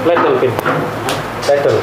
Ledel pin. Ledel.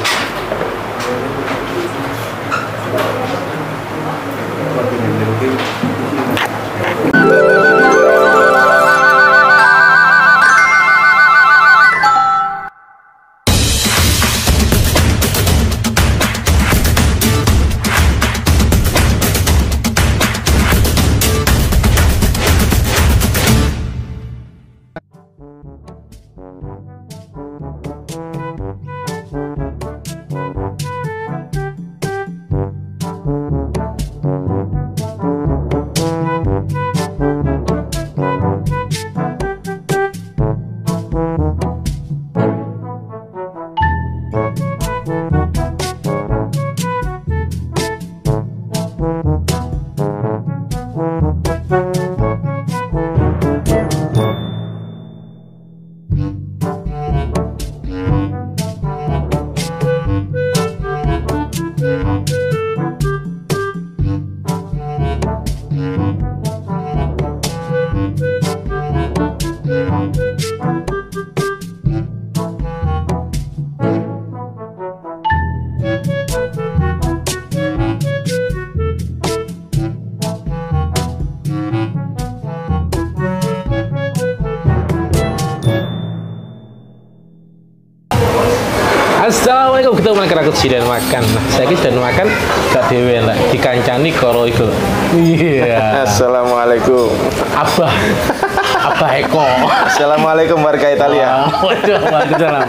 Assalamualaikum, kita mulai kerakut dan makan. Nah, saya sudah makan gak dewe lah dikancani karo iku. Iya. Assalamualaikum. Abah Eko. Assalamualaikum warga Italia. Waduh, waalaikumsalam.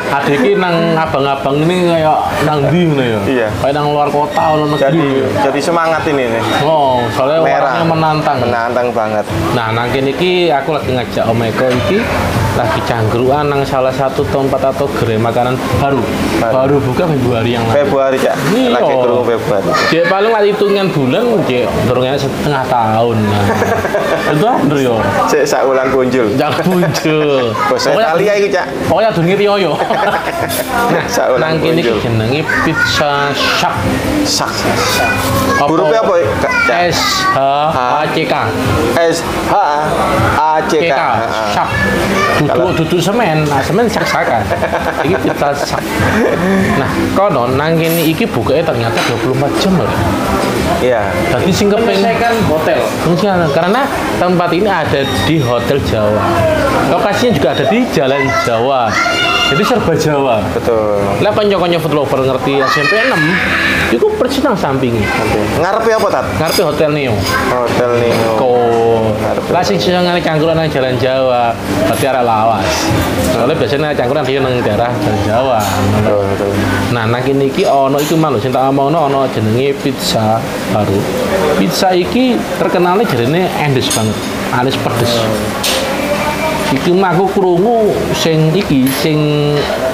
Adik iki nang abang-abang ini kayak nang ndi ngono ya. Iya. Kayak nang luar kota ono negeri. Jadi semangat ini nih. Oh, soalnya Merah. orangnya menantang. Menantang banget. Nah, nang kene iki aku lagi ngajak Om Eko iki lagi cangkruan nang salah satu tempat atau gerai makanan baru buka Februari yang lalu. Februari, Cak. Iya. Lagi turun Februari. Dia paling lah hitungan bulan, dia durungnya setengah tahun. Nah. Itu bener yo. Cek sak ulang kunjul. Jangan muncul. Bahasa Italia iki, Cak. Pokoknya durunge riyo. Nah, Sak ulang nang kene iki kunjul. jenenge Pizza Shack. Sak. Hurufnya apa, Cak? S H A C K. S H A C K. Shack. Duduk semen, nah semen sak-sakan. Iki Pizza Shack. Nah, kono nang kene iki bukanya ternyata 24 jam loh. Iya. Jadi sing kepengen hotel. Karena tempat ini ada di Hotel Jawa. Lokasinya juga ada di Jalan Jawa. Jadi serba Jawa. Betul. Lah panjang-panjang food lover ngerti SMP 6. Iku persis nang sampingi. Ngarepe apa, Tat? Ngarepe Hotel Neo. Hotel Nino. Lah sing senengane cangkruan nang Jalan Jawa, berarti arek lawas. Soalnya biasanya cangkruan dia nang daerah Jalan Jawa. Betul. Nah, nang kene iki ono iku malu sing tak omongno ono jenenge pizza baru. Pizza iki terkenalnya jarene endes banget, alias pedes. Iki mah aku krungu sing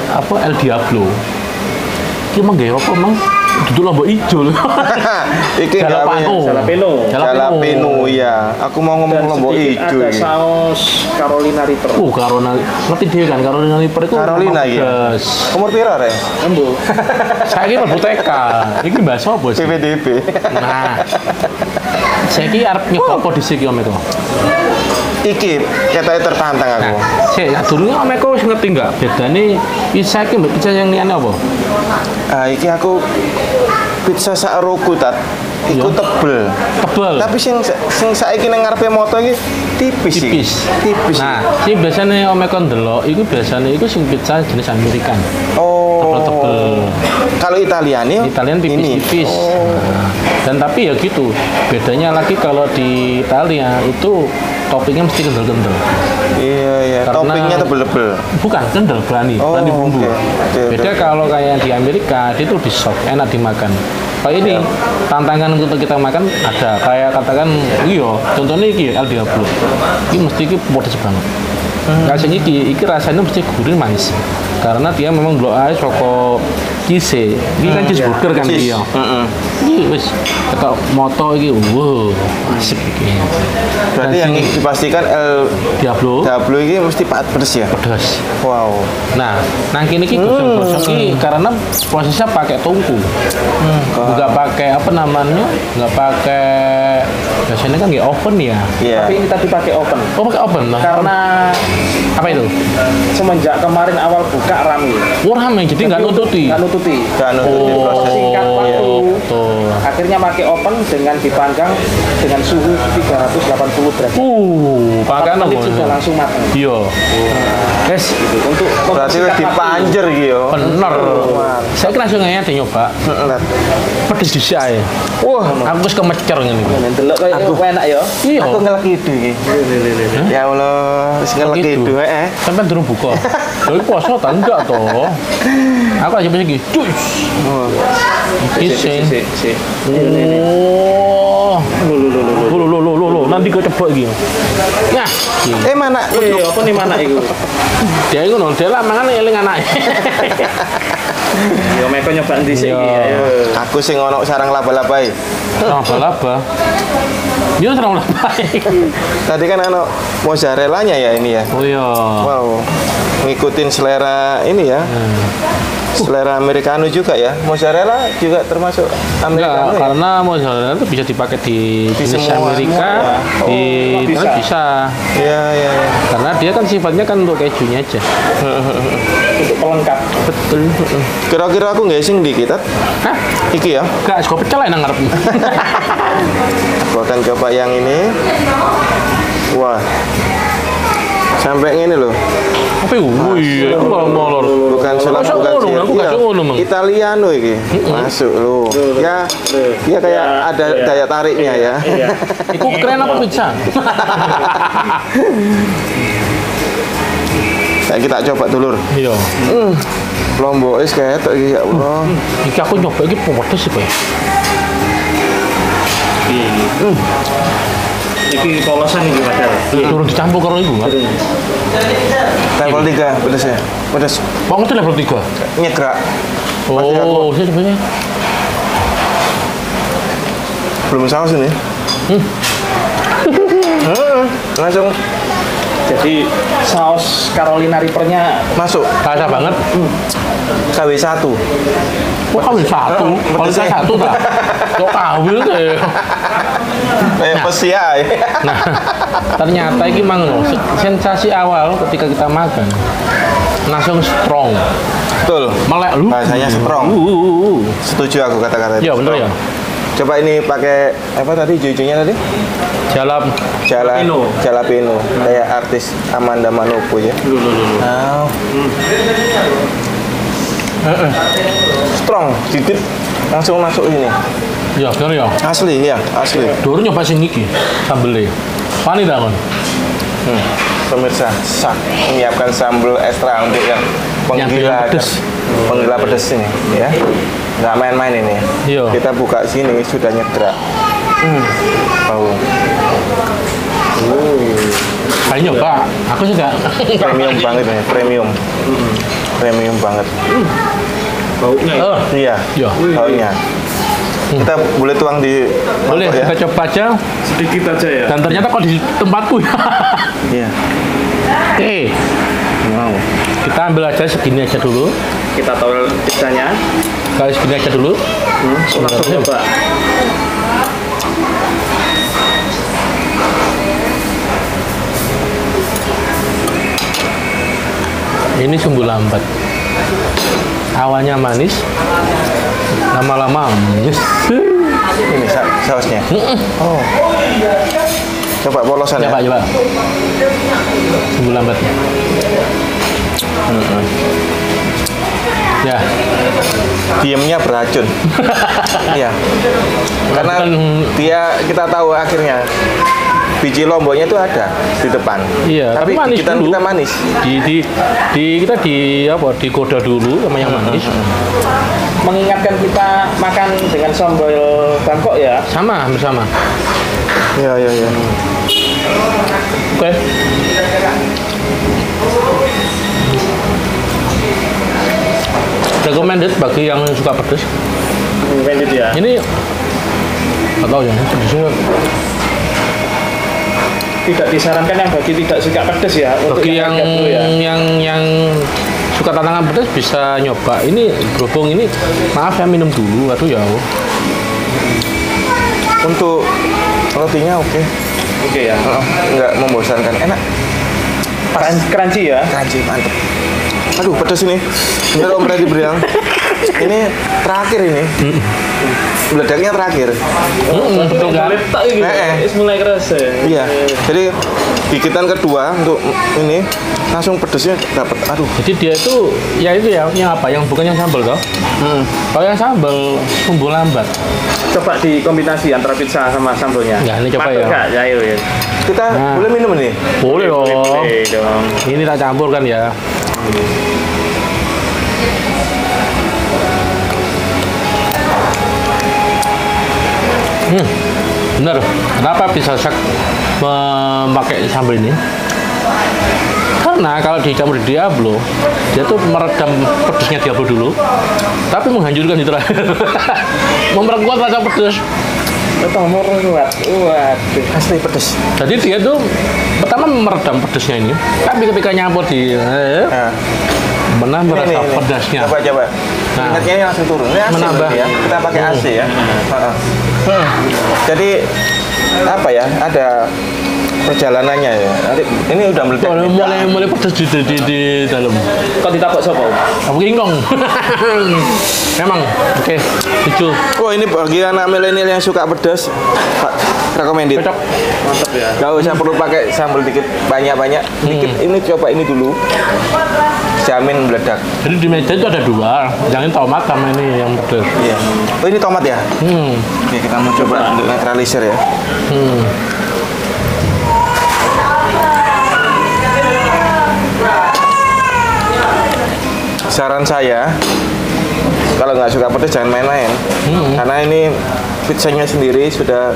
apa El Diablo. Iki mah gawe apa, Mang? Duduk lombok ijo lho. Iki Jalapeno, iya. Aku mau ngomong lombok ijo ada ini. saus Carolina Reaper. Carolina. Ngerti dhewe kan Carolina Reaper iku. Carolina iya. Umur pira, Re? Embo. Saiki mlebu TK. Iki bahasa apa sih? PPDB. Nah. Saiki arep nyoba apa dhisik iki Om Eko? Iki katanya tertantang aku. Sik, durunge Om Eko wis ngerti enggak bedane pizza iki mbek pizza yang liyane apa? Iki aku pizza sak roku, Tat. Iku Iya. tebel. Tapi sing saiki nang ngarepe moto iki tipis. Nah, sing biasane Om Eko ndelok iku biasane iku sing pizza jenis Amerikan. Oh. Tebel. Kalau Italian tipis-tipis. Oh. Nah, dan tapi ya gitu. Bedanya lagi kalau di Italia itu toppingnya mesti kendel-kendel. Iya. Karena- Toppingnya tebel-tebel. Bukan kendel, berani bumbu. oke, Beda kalau kayak di Amerika, dia tuh di soft, enak dimakan. Kalau ini tantangan untuk kita makan ada kayak katakan contohnya iki El Diablo. Ini mesti iki pedes banget. Kasih iki rasanya mesti gurih manis. Karena dia memang blok ae saka cheese. Ini kan cheeseburger kan Cheese. dia. Heeh. Iki wis ketok moto iki, wow, asik iki. Berarti yang dipastikan El Diablo Diablo ini mesti pedes ya? pedas. Wow. Nah, nang kene iki gosong-gosong iki karena prosesnya pakai tungku. Enggak pakai apa namanya? Enggak pakai biasanya kan nggak oven ya. Iya. Tapi ini tadi pakai oven. Oh, pakai oven lah. Karena Apa itu? semenjak kemarin awal buka rame. Oh, rame jadi nggak nututi. Nggak nututi. Kan untuk Oh. diproses. Singkat waktu. Tuh. Akhirnya pakai oven dengan dipanggang dengan suhu 380 derajat. Pakai 4 apa? menit sudah langsung matang. Iya. Guys, Gitu. Untuk Berarti wis mempersingkat waktu. dipanjer iki yo. bener. Saya langsung aja nyoba. Heeh. Pedes dhisik ae. Wah, Aku wis kemecer ngene iki. Nah, delok kayak enak ya. Iya. aku ngelekidu iki. Ya Allah, wis ngelekidu heeh. Sampai durung buka. Lha iki puasa ta enggak to? Aku aja iki. Cus. Oh. Iki sing. Sik. Oh. Lo, nanti gue coba iki. Ya. Mana? Iya, apa nih mana itu? Dia ngono, dia lah mangan eling anake. Ya mereka nyoba di sini. Iya. Aku sing ono sarang laba-laba. Laba-laba. Dia serang laba. Tadi kan ono mozzarella-nya ya ini ya. Oh iya. Wow. Ngikutin selera ini ya. Selera Americano juga ya. Mozzarella juga termasuk Enggak, Americano ya. karena mozzarella itu bisa dipakai di jenis semua- Amerika, semua ya? di bisa. bisa. Iya, iya, iya. Karena dia kan sifatnya kan untuk kejunya aja. Untuk pelengkap. Betul. Kira-kira aku nggak sing dikit, Tat? Hah? Iki ya. Gak, gue pecel nang ngarep. Aku akan coba yang ini. Wah. Sampai ngene loh. Apa itu? Wih, aku malah molor. Bukan sulap, Masa bukan ngono, sihir. aku gak Iya, ngono, Mang. Italiano iki. Masuk loh. Ya, ya kayak ada daya tariknya ya. Iya. Iku keren apa pizza? Nah, kita coba dulur. Iya. Lombok is kayak iki ya Allah. Iki aku nyoba iki pedes sih, Pak. Ini polosan ini padahal. Turun dicampur karo iku kan. Level 3 pedesnya. Pedes. Kok ngerti level 3? Nyegrak. Oh, saya sebenarnya. Belum saus ini. Langsung Jadi saus Carolina Reaper-nya masuk. Kerasa banget. KW1. Kok kawin satu? Kalau pedesnya. saya satu tak? Kok kawin deh? Kayak pesiai. Nah, ternyata ini mang loh, sensasi awal ketika kita makan langsung strong. Betul. Melek lu. Bahasanya strong. Setuju aku kata-kata itu. Iya bener ya. Coba ini pakai apa tadi hijau-hijaunya tadi? Jalan Jalapeno. Jalapeno. Kayak artis Amanda Manopo ya. Oh. Strong, dikit langsung masuk ini. ya bener ya. Asli ya, asli. Dulu nyoba sing iki sambelnya. Pani ta kon? Pemirsa, menyiapkan sambal ekstra untuk yang penggila pedes. penggila pedes ini ya. Nggak main-main ini. Iya. Kita buka sini sudah nyedrak. Bau. Kali nyoba, aku sih enggak. Premium banget nih, premium. Premium banget. baunya ya. Iya. Iya. Baunya. Kita boleh tuang di Boleh mangkok ya. kita coba aja. Sedikit aja ya. Dan ternyata kok di tempatku ya. Iya. Oke, Wow. kita ambil aja segini aja dulu. Kita taruh pizzanya. Kalau segini aja dulu. Langsung coba. Ini sungguh lambat. Awalnya manis, lama-lama manis. Ini sausnya. Oh. Coba polosan ya. Coba. Sungguh lambat. Ya, Diemnya beracun. Iya. Karena dia kita tahu akhirnya biji lomboknya itu ada di depan. iya. Tapi manis kita dulu. kita manis. Kita digoda dulu sama yang manis. Mengingatkan kita makan dengan sambal Bangkok ya. Sama bersama. Iya, iya, iya. Oke. recommended bagi yang suka pedas. Recommended ya. Ini nggak tahu ya, pedasnya Tidak disarankan yang bagi tidak suka pedas ya. Untuk bagi yang harga dulu ya. yang suka tantangan pedas bisa nyoba. Ini gerobong ini, maaf saya minum dulu, aduh ya. Untuk rotinya oke. Oke ya. Nggak membosankan, enak. Crunchy ya. Crunchy, mantep. Aduh, pedas ini. Bener Om Reddy bilang. Ini terakhir ini. Meledaknya terakhir. Betul kan? Tak gitu. Mulai kerasa. Iya. Jadi gigitan kedua untuk ini langsung pedasnya dapat. Aduh. Jadi dia itu ya yang apa? Yang bukan yang sambal toh? Kalau yang sambal tumbuh lambat. Coba dikombinasi antara pizza sama sambalnya. Ya, ini coba Mantap ya. nggak? Ya, yuk, ya. Kita Nah. boleh minum ini? Boleh dong. Boleh dong. Ini tak campur kan ya. Bener. Kenapa bisa memakai sambal ini? Karena kalau dicampur di Diablo, dia tuh meredam pedasnya Diablo dulu, tapi menghancurkan di terakhir. Memperkuat rasa pedas. Nomor kuat. Waduh. Asli pedas. Jadi dia tuh pertama meredam pedasnya ini, tapi ketika nyampur di Nah, menambah rasa ini. pedasnya. Coba. Nah. Ingatnya ini langsung turun. Ini AC Menambah. berarti ya. Kita pakai AC ya. Heeh. Jadi apa ya? Ada perjalanannya ya. Nanti ini udah meledak. Mulai pedas di dalam. Kok ditabok sopo? Aku kingkong. Memang, oke, setuju. Oh, ini bagi anak milenial yang suka pedas, Pak, recommended. Cocok. Mantap ya. Gak usah perlu pakai sambal dikit, banyak-banyak. Dikit ini coba ini dulu. Jamin meledak. Jadi di meja itu ada dua, yang ini tomat sama ini yang pedas. Iya. Oh, ini tomat ya? Oke, kita mau coba untuk neutralisir ya. Saran saya, kalau nggak suka pedas jangan main-main. Karena ini pizzanya sendiri sudah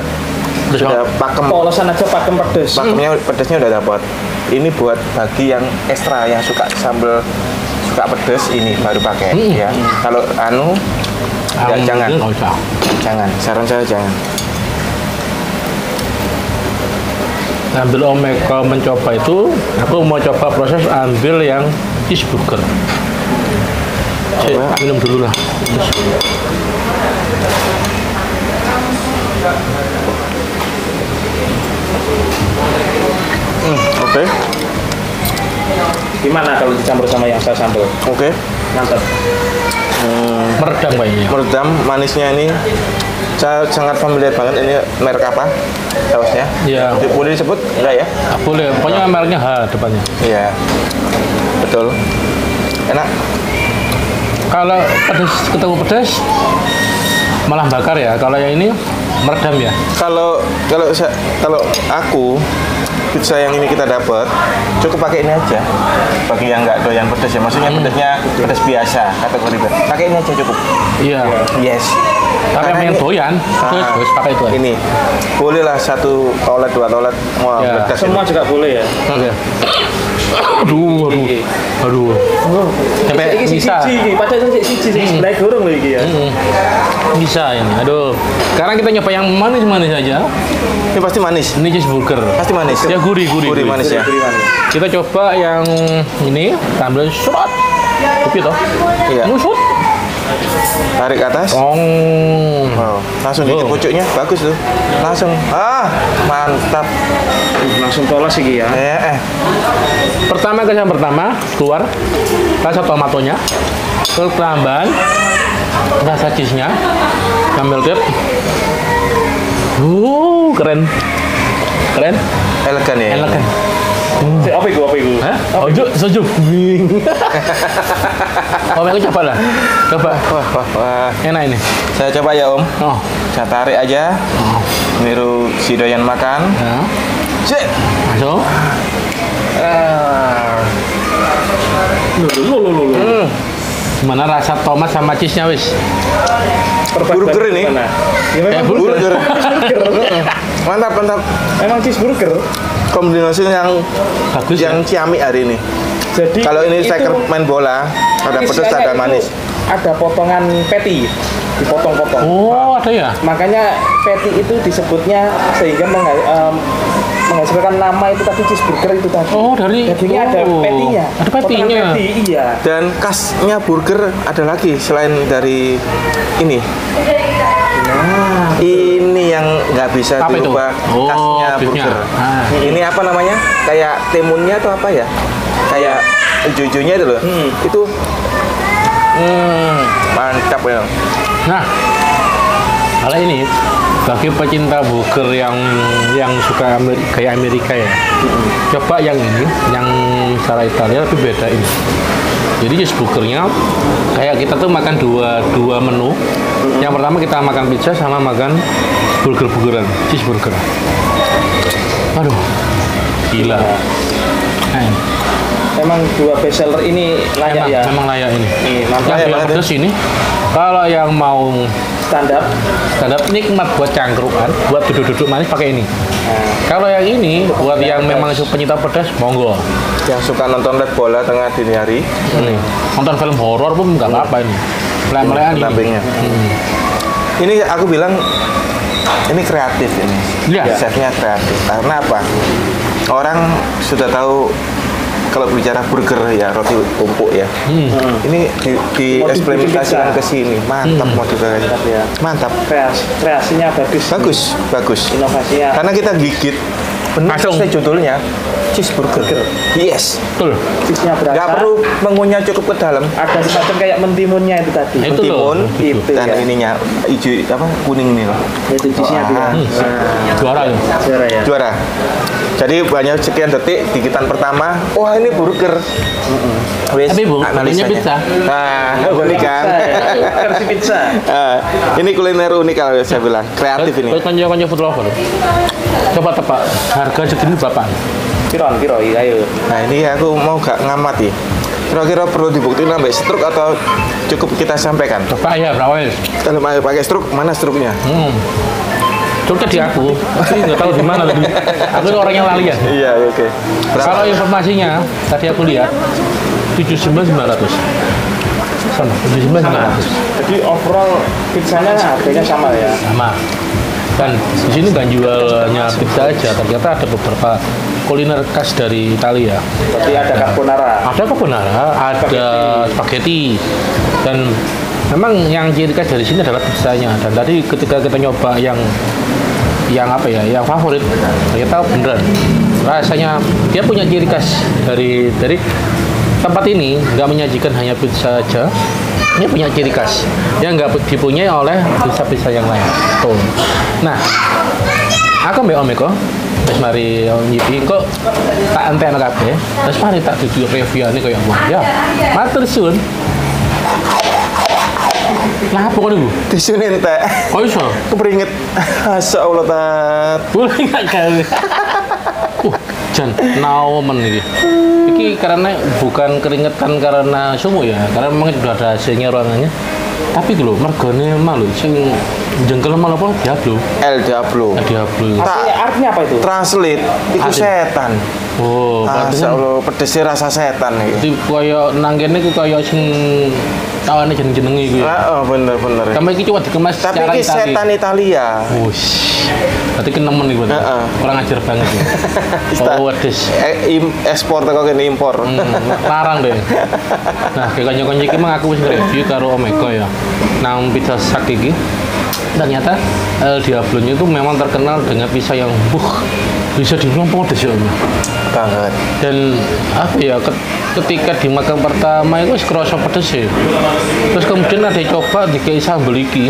pakem. Polosan aja pakem pedes. Pakemnya pedasnya udah dapat. Ini buat bagi yang ekstra yang suka sambal suka pedas ini baru pakai ya. Kalau ya, jangan. Nggak usah. Jangan. Saran saya jangan. Ambil Omega mencoba itu, aku mau coba proses ambil yang cheeseburger. Cek, minum dulu lah. Oke. Gimana kalau dicampur sama yang saya sambal? Oke. Mantap. Meredam kayaknya. Meredam manisnya ini. Saya sangat familiar banget ini merek apa sausnya? Iya. Boleh disebut enggak ya? Boleh, pokoknya mereknya H depannya. Iya. Betul. Enak. Kalau pedas ketemu pedas malah bakar ya. Kalau yang ini meredam ya. Kalau aku pizza yang ini kita dapat cukup pakai ini aja. Bagi yang nggak doyan pedas ya, maksudnya pedasnya pedas biasa kategori B. Pakai ini aja cukup. Iya. Yes. Tapi Karena yang ini- doyan, terus pakai itu aja. Ini bolehlah 1 toilet 2 toilet mau Ya. meledak Semua ini. juga boleh ya. Oke. Aduh. Sampai Iki bisa. siji, padahal siji sebelah gorong lho iki ya. Bisa ini. Aduh. Sekarang kita nyoba yang manis-manis aja. Ini pasti manis. Ini cheeseburger. Pasti manis. Ya gurih. Gurih manis ya. Kita coba yang ini sambil shot. Kopi toh? Iya. Musut. Tarik ke atas. Wow. Langsung gigit Oh. pucuknya. Bagus tuh. Langsung. Mantap. Langsung polos iki ya. Pertama keluar rasa tomatonya, terus tambahan rasa cheese-nya, sambil tip. Keren, Elegan ya. elegan. Apa iku? Hah? Ojo, soju. Om, aku coba lah. Coba. Wah. Enak ini. Saya coba ya Om. Oh. Saya tarik aja. Niru si doyan makan. Ya. Cek. Masuk. Gimana rasa tomat sama cheese-nya wis? Burger ini. Ya Kayak memang Burger. Mantap. Emang cheeseburger. Kombinasi yang Bagus ya? ciamik hari ini. Jadi Kalau ini itu striker main bola, ada pedas, isiannya ada itu manis. Ada potongan patty, dipotong-potong. Oh, ada ya? Makanya patty itu disebutnya sehingga menghasilkan nama itu tadi cheeseburger itu tadi. Oh, dari Dagingnya ada patty-nya. Ada patty-nya. Potongan patty, iya. Dan khasnya burger ada lagi selain dari ini. Ini yang nggak bisa Apa itu? dirubah Oh, khasnya beefnya. burger. Ah. Ini apa namanya? Kayak timunnya atau apa ya? Kayak hijau-hijaunya itu loh. Itu mantap ya. Nah, kalau ini bagi pecinta burger yang suka gaya Amerika ya, coba yang ini, yang cara Italia tapi beda ini. Jadi cheeseburgernya kayak kita tuh makan dua menu. Yang pertama kita makan pizza sama makan burger-burgeran, cheeseburger. Aduh, gila. Nah, Memang dua best seller ini layak ya. memang layak ini. Mantap. Yang Layak pedas ini, kalau yang mau Standar. standar nikmat buat cangkruan, buat duduk-duduk manis pakai ini. Kalau yang ini buat yang memang penyita pedas, monggo. Yang suka nonton live bola tengah dini hari, Ini nonton film horor pun nggak apa-apa ini. Melekan ini. pendampingnya. Ini aku bilang ini kreatif ini. Iya. Chefnya kreatif. Karena apa? Orang sudah tahu kalau bicara burger ya roti tumpuk ya. Ini dieksperimentasikan ke sini. Mantap modifikasinya. Ya. Mantap. Kreasinya bagus. Bagus. Inovasinya. Karena kita gigit benar Langsung. sesuai judulnya cheeseburger. Yes. Betul. Cheese-nya berasa. Nggak perlu mengunyah cukup ke dalam. Ada semacam kayak mentimunnya itu tadi. Itu loh. Timun Itu dan ya. ininya hijau apa kuning nih loh. Itu cheese-nya Wah. dia. Juara ya. Juara ya. Juara. Jadi banyak sekian detik gigitan pertama, wah ini burger. Wes, Tapi Bu, analisanya. namanya pizza. Nah, unik kan? Pizza ya. Versi pizza. Ini kuliner unik kalau saya bilang, kreatif ini. Terus konco-konco food lover. Coba tebak harga segini berapa? Piro iya ayo. Nah ini aku mau gak ngamati. Kira-kira perlu dibuktiin sampai struk atau cukup kita sampaikan? Coba ya berapa ya? Kalau mau pakai struk, mana struknya? Struknya di aku, tapi nggak tahu di mana tadi. Aku itu orangnya lali ya. Iya, oke. Kalau informasinya tadi aku lihat 79.900. Sama 79.900. Jadi overall pizzanya harganya sama ya. Sama. Dan di sini nggak jualnya pizza aja, ternyata ada beberapa kuliner khas dari Italia. Berarti ada carbonara. Ada carbonara, ada spaghetti, dan memang yang ciri khas dari sini adalah pizzanya. Dan tadi ketika kita nyoba yang apa ya, yang favorit, ternyata beneran rasanya dia punya ciri khas dari tempat ini. Nggak menyajikan hanya pizza aja, ini punya ciri khas yang nggak dipunyai oleh pizza-pizza yang lain. Tuh. Nah, aku mbak Om Eko, terus mari nyipi kok tak enten kabeh. Terus mari tak duduk reviewane koyo wong. Ya, matur suwun. Lah apa niku? Tisu nentek. Kok iso? Keperinget. Masya Allah, Tat. Boleh nggak kali? Jan, naomen iki. Iki karena bukan keringetan karena sumu ya, karena memang sudah ada hasilnya ruangannya. Tapi lho, mergane malu sing jengkel malu apa? Diablo. El Diablo. Diablo. Artinya apa itu? Translate, itu Asli. setan. Oh, berarti Masya Allah, pedesnya rasa setan nih. Jadi koyo nang kene ku koyo sing tawane jeneng-jenenge iku ya. Bener. Kamu iki coba dikemas Tapi secara ini Itali. setan Italia. Wush. Berarti ki nemen iku. Heeh. Kurang ajar banget ya. Oh, wedes. Ekspor teko kene impor. Larang deh. Nah, kayak kanca-kanca iki mang aku wis review karo Omega ya. Nang pizza sak iki. Ternyata El Diablo-nya itu memang terkenal dengan pizza yang bisa dibilang pedes ya. Banget. Dan apa ya ketika dimakan pertama itu kerasa pedes ya. Terus kemudian ada coba dikai sambal iki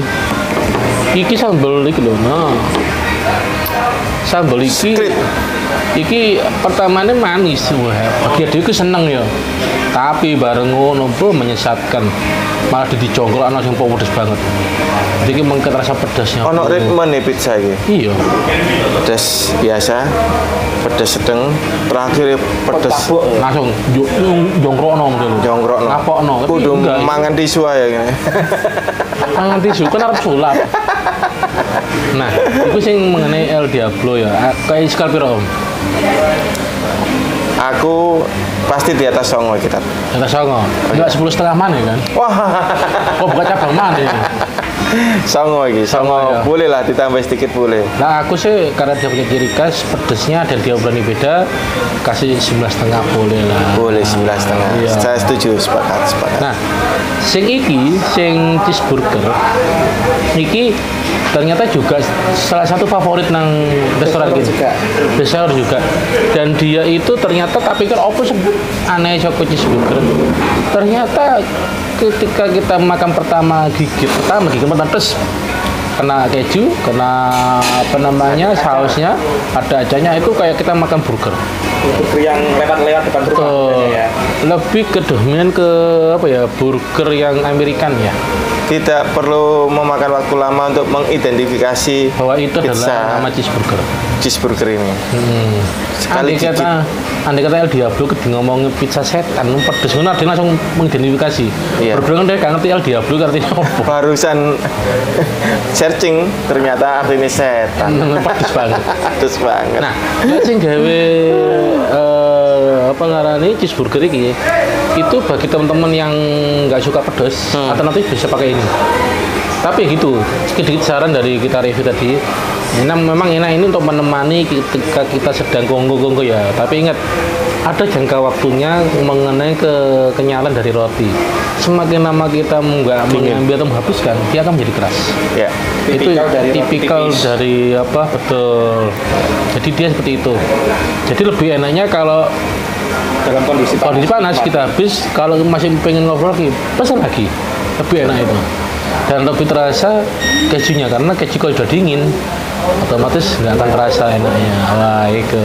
sambal iki lho. Nah, sambal iki pertamanya manis. Wah, bagi dia seneng ya. Tapi bareng ngono menyesatkan. Malah dicongkrok ana sing pedes banget. Jadi mengket rasa pedasnya. Ono ritme nih pizza iki. Iya. Pedes biasa, pedes sedang, terakhir pedes Langsung jongkrokno ngono lho. jongkrokno. Ngapokno. Tapi Kudu enggak, mangan tisu aja gini. mangan tisu kan arep sulap. Nah, itu sing mengenai El Diablo ya. Kayak skala piro, Om? Aku pasti di atas songo kita. Kata Songo. Enggak 10,5 mana kan? Wah, Oh, buka cabang mana ini? songo iki. Songo Songo, ya. boleh lah ditambah sedikit boleh. Nah, aku sih karena dia punya ciri khas pedesnya dan dia berani beda, kasih 11,5 boleh lah. Boleh 11,5. Iya. Saya setuju, sepakat. Nah, sing iki, sing cheeseburger, iki ternyata juga salah satu favorit nang restoran gini. juga. Besar juga. Dan dia itu ternyata tak pikir apa sih aneh Choco cheeseburger. Ternyata ketika kita makan gigit pertama terus kena keju, kena apa namanya sausnya, ada acanya itu kayak kita makan burger. Burger yang lewat-lewat depan rumah Tuh, biasanya ya. lebih ke dominan ke apa ya burger yang Amerikan ya, Tidak perlu memakan waktu lama untuk mengidentifikasi bahwa itu adalah pizza nama cheeseburger. cheeseburger ini. Andai Sekali gigit. kata El Diablo ke ngomongin pizza setan pedes ngono dia langsung mengidentifikasi. Iya. Burger kan dia gak ngerti El Diablo artinya apa. Barusan searching ternyata artinya setan. Pedes banget. Terus banget. Nah, nek sing gawe apa ngarani cheeseburger iki itu bagi teman-teman yang nggak suka pedas alternatif bisa pakai ini. Tapi gitu, sedikit saran dari kita review tadi. Memang enak ini untuk menemani ketika kita sedang gonggo-gonggo ya. Tapi ingat, ada jangka waktunya mengenai kekenyalan dari roti. Semakin lama kita nggak mengambil atau menghabiskan, dia akan menjadi keras. Ya. Itu Tipikal dari roti tipikal tipis. dari apa betul. Jadi dia seperti itu. Jadi lebih enaknya kalau Dalam kondisi panas kita habis, kalau masih pengen ngobrol lagi pesan lagi, lebih enak itu dan lebih terasa kejunya karena keju kalau sudah dingin otomatis nggak akan terasa enaknya. Wah itu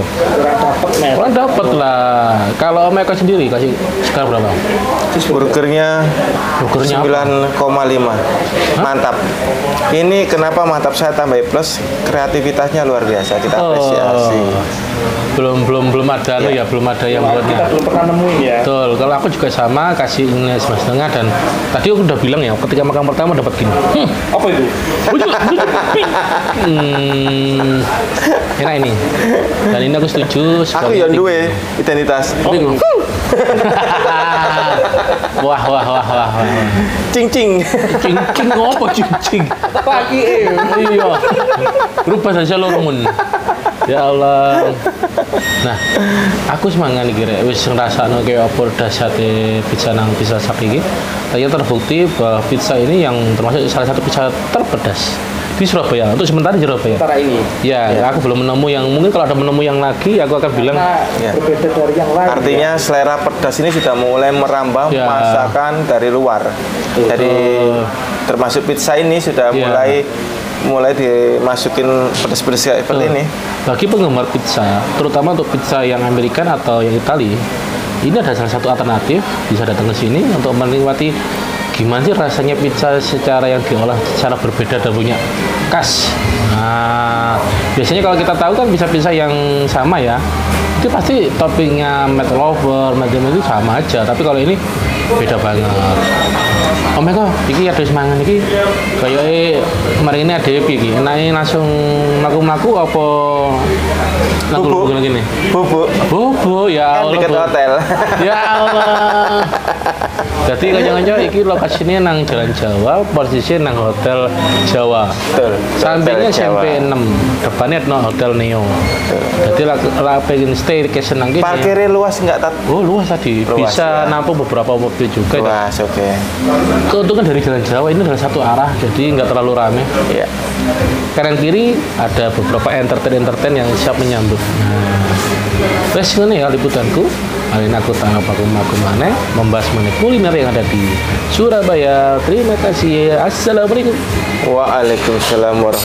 kurang dapat dapat lah. Kalau Om Eko sendiri kasih skala berapa? Burgernya Burgernya apa? 9,5. Mantap. Ini kenapa mantap saya tambah plus, kreativitasnya luar biasa, kita apresiasi. belum ada ya belum ada yang kita buatnya. belum pernah nemuin ya. Betul, kalau aku juga sama kasih ini 9,5 dan tadi aku udah bilang ya ketika makan pertama dapat gini. Apa itu? Enak ini. Dan ini aku setuju. Aku yang duwe identitas. Wah. Cing. Cing ngopo cing. Pagi Iya. Rubah saja lorong. Ya Allah. Nah, aku semangat nih kira wis ngrasakno kayak apa dasate pizza nang Pizza Shack iki. Ternyata terbukti bahwa pizza ini yang termasuk salah satu pizza terpedas di Surabaya. Untuk sementara di Surabaya. Sementara ini. Ya, aku belum menemu yang mungkin kalau ada menemu yang lagi aku akan bilang Nah, Ya. berbeda dari yang lain. Artinya selera pedas ini sudah mulai merambah Ya. masakan dari luar. Jadi termasuk pizza ini sudah Ya. mulai dimasukin pedas-pedas kayak seperti ini. bagi penggemar pizza, terutama untuk pizza yang Amerikan atau yang Itali, ini ada salah satu alternatif bisa datang ke sini untuk menikmati gimana sih rasanya pizza secara yang diolah secara berbeda dan punya khas. Nah, biasanya kalau kita tahu kan pizza-pizza yang sama ya, itu pasti toppingnya meat lover, macam itu sama aja. Tapi kalau ini beda banget. Om Eko, iki ada semangat iki. Kayak kemarin ini ada iki. Enake langsung mlaku-mlaku apa langsung Bubuk. gini? Bubuk. Bobo ya Kan Allah. dekat Bu. hotel. Ya Allah. Jadi kanca-kanca iki lokasinya nang Jalan Jawa, posisinya nang Hotel Jawa. Betul. Sampingnya Hotel Jawa. SMP 6, depannya no Hotel Neo. Jadi lah pengen staycation nang kene. Parkirnya luas nggak, Tat? Oh luas tadi, Luas, bisa ya. nampung beberapa mobil juga. Luas, oke. Keuntungan dari Jalan Jawa ini adalah satu arah, jadi nggak terlalu ramai. Iya. Kanan kiri ada beberapa entertain yang siap menyambut. Nah, wes ini ya liputanku. Hari ini aku tangkap aku mana membahas mengenai kuliner yang ada di Surabaya. Terima kasih. Assalamualaikum. Waalaikumsalam warahmatullahi